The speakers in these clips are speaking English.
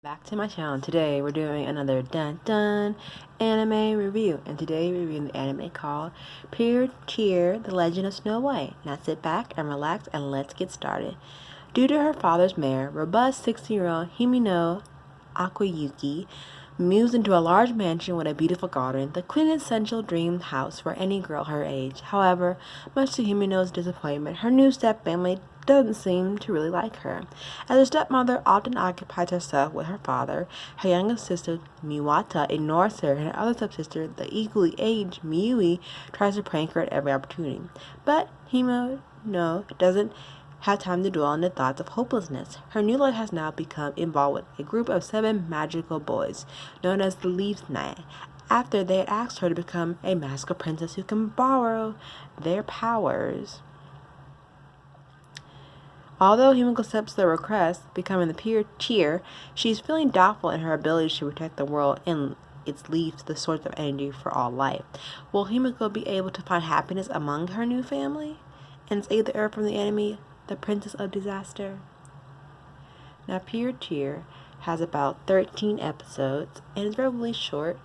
Back to my channel. Today we're doing another dun dun anime review, and today we're reviewing the anime called Pretear, The Legend of Snow White. Now sit back and relax and let's get started. Due to her father's mare, robust 16-year-old Himeno Awayuki moves into a large mansion with a beautiful garden, the quintessential dream house for any girl her age. However, much to Himeno's disappointment, her new step-family doesn't seem to really like her. As her stepmother often occupies herself with her father, her youngest sister, Miwata, ignores her, and her other stepsister, the equally aged Miui, tries to prank her at every opportunity. But Himeno doesn't have time to dwell on the thoughts of hopelessness. Her new life has now become involved with a group of 7 magical boys, known as the Leaf Knight, after they had asked her to become a magical princess who can borrow their powers. Although Himiko accepts the request, becoming the Pretear, she's feeling doubtful in her ability to protect the world and its leaves, the source of energy for all life. Will Himiko be able to find happiness among her new family and save the earth from the enemy, the Princess of Disaster? Now, Pretear has about 13 episodes and is relatively short.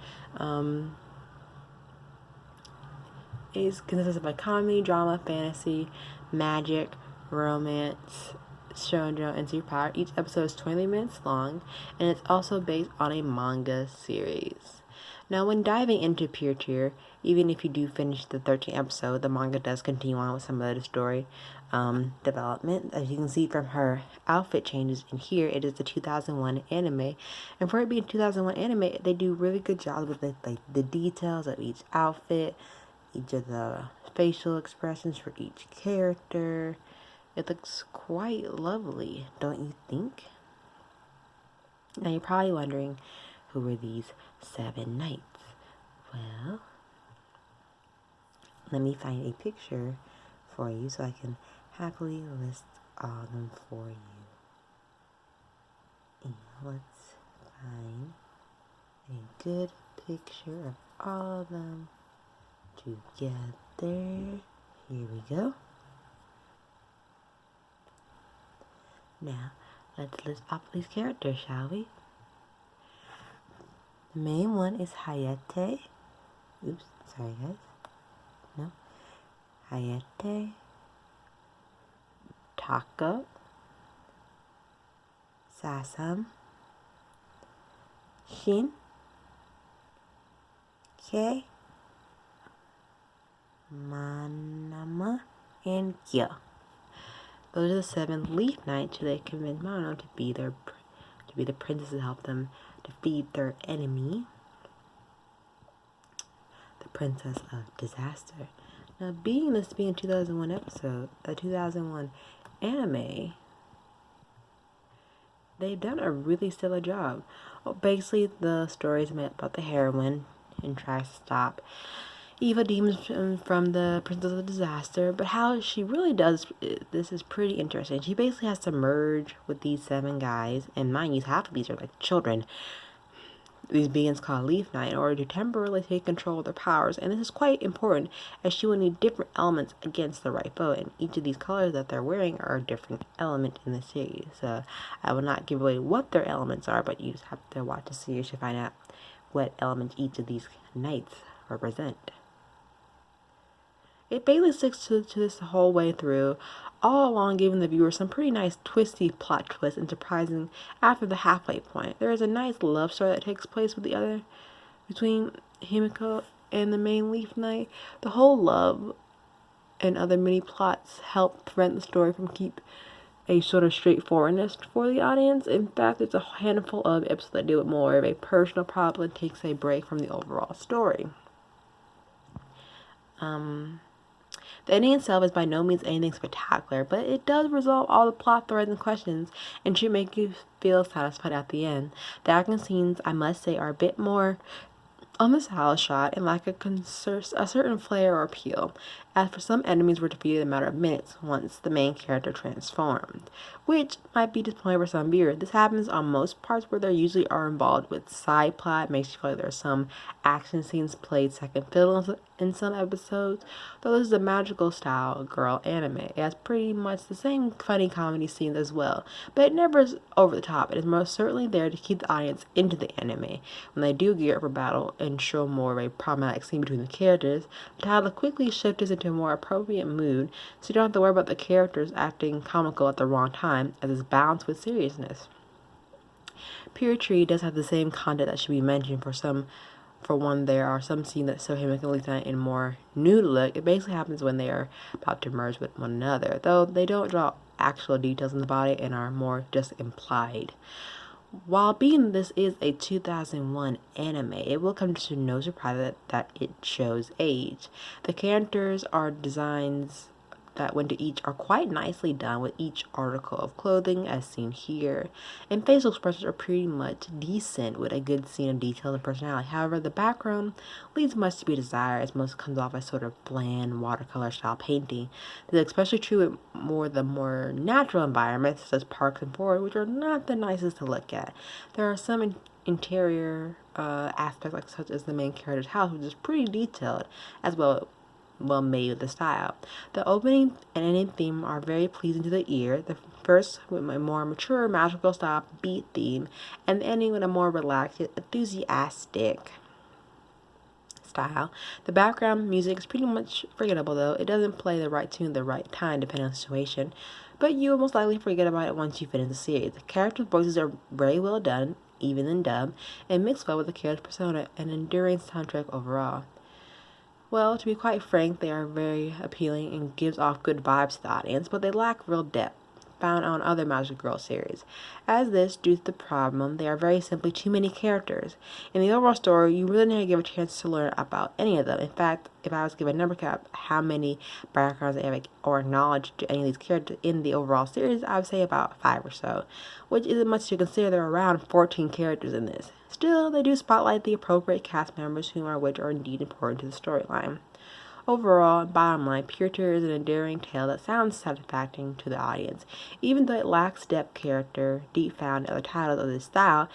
It consists of a comedy, drama, fantasy, magic, romance, shoujo, and superpower. Each episode is 20 minutes long, and it's also based on a manga series. Now, when diving into Pretear, even if you do finish the 13th episode, the manga does continue on with some of the story development. As you can see from her outfit changes in here, it is the 2001 anime, and for it being 2001 anime, they do really good jobs with the details of each outfit, each of the facial expressions for each character. It looks quite lovely, don't you think? Now you're probably wondering, who are these 7 knights? Well, let me find a picture for you so I can happily list all of them for you. And let's find a good picture of all of them together. Here we go. Now, let's list off these characters, shall we? The main one is Hayate. Oops, sorry guys. No. Hayate. Tako. Sasam. Shin. Kei. Manama. And Kyo. Those are the 7 Leaf Knights who they convinced Mono to be the princess to help them defeat their enemy, the Princess of Disaster. Now, being a 2001 episode, a 2001 anime, they've done a really stellar job. Well, basically, the story is made about the heroine and tries to stop evil demons from the Princess of Disaster, but how she really does this is pretty interesting. She basically has to merge with these 7 guys, and mind you, half of these are like children, these beings called Leaf Knight, in order to temporarily take control of their powers. And this is quite important, as she will need different elements against the right foe, and each of these colors that they're wearing are a different element in the series. So I will not give away what their elements are, but you just have to watch the series to find out what elements each of these knights represent. It basically sticks to this the whole way through, all along giving the viewer some pretty nice twisty plot twists and surprising after the halfway point. There is a nice love story that takes place between Himiko and the main Leaf Knight. The whole love and other mini plots help prevent the story from keep a sort of straightforwardness for the audience. In fact, it's a handful of episodes that deal with more of a personal problem and takes a break from the overall story. The ending itself is by no means anything spectacular, but it does resolve all the plot threads and questions and should make you feel satisfied at the end. The action scenes, I must say, are a bit more on the style shot and lack a certain flair or appeal. as for some enemies were defeated in a matter of minutes once the main character transformed, which might be disappointing for some viewers. This happens on most parts where they usually are involved with side plot, makes you feel like there's some action scenes played second fiddle in some episodes. Though this is a magical style girl anime, it has pretty much the same funny comedy scenes as well, but it never is over the top. It is most certainly there to keep the audience into the anime. When they do gear up for battle and show more of a problematic scene between the characters, the title quickly shifts into a more appropriate mood, so you don't have to worry about the characters acting comical at the wrong time, as it's balanced with seriousness. Pretear does have the same content that should be mentioned. For one, there are some scenes that show him and Lisa in more nude look. It basically happens when they are about to merge with one another, though they don't draw actual details in the body and are more just implied. While being this is a 2001 anime, it will come to no surprise that it shows age. The characters are designs that went to each are quite nicely done with each article of clothing as seen here, and facial expressions are pretty much decent with a good scene of detail and personality. However, the background leaves much to be desired, as most comes off as sort of bland watercolor style painting. This is especially true with the more natural environments such as parks and forests, which are not the nicest to look at. There are some interior aspects, like such as the main character's house, which is pretty detailed as well made with the style. The opening and ending theme are very pleasing to the ear. The first with a more mature magical style beat theme, and the ending with a more relaxed, enthusiastic style. The background music is pretty much forgettable though. It doesn't play the right tune at the right time depending on the situation, but you will most likely forget about it once you finish the series. The characters' voices are very well done, even in dub, and mix well with the character's persona and enduring soundtrack overall. Well, to be quite frank, they are very appealing and gives off good vibes to the audience, but they lack real depth found on other Magic Girl series. As this, due to the problem, they are very simply too many characters. In the overall story, you really didn't give a chance to learn about any of them. In fact, if I was to give a number cap, how many backgrounds they have or knowledge to any of these characters in the overall series, I would say about 5 or so, which isn't much to consider. There are around 14 characters in this. Still, they do spotlight the appropriate cast members which are indeed important to the storyline. Overall, bottom line, Pretear is an endearing tale that sounds satisfying to the audience. Even though it lacks depth character deep found in other titles of this style,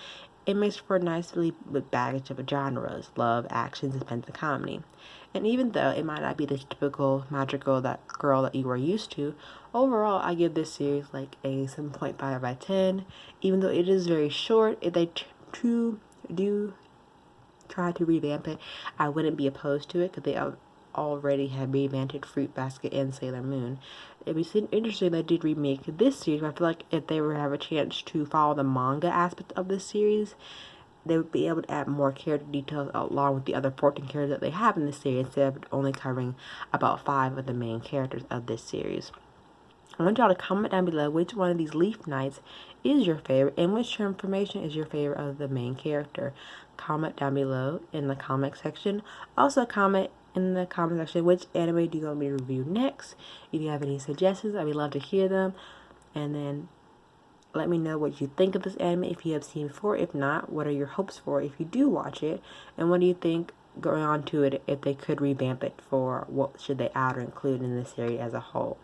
it makes for a nicely with baggage of genres, love, action, suspense, and comedy. And even though it might not be the typical magical girl that you are used to, overall I give this series like a 7.5 by 10. Even though it is very short, if they do try to revamp it, I wouldn't be opposed to it because they already have revamped Fruit Basket and Sailor Moon. It'd be interesting they did remake this series, but I feel like if they were to have a chance to follow the manga aspect of this series, they would be able to add more character details along with the other 14 characters that they have in this series instead of only covering about 5 of the main characters of this series. I want y'all to comment down below which one of these Leaf Knights is your favorite and which transformation is your favorite of the main character. Comment down below in the comment section. Also comment in the comment section which anime do you want me to review next. If you have any suggestions, I would love to hear them. And then let me know what you think of this anime if you have seen it before. If not, what are your hopes for if you do watch it? And what do you think going on to it if they could revamp it for what should they add or include in the series as a whole?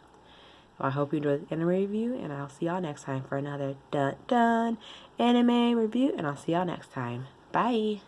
Well, I hope you enjoyed the anime review, and I'll see y'all next time for another anime review, and I'll see y'all next time. Bye!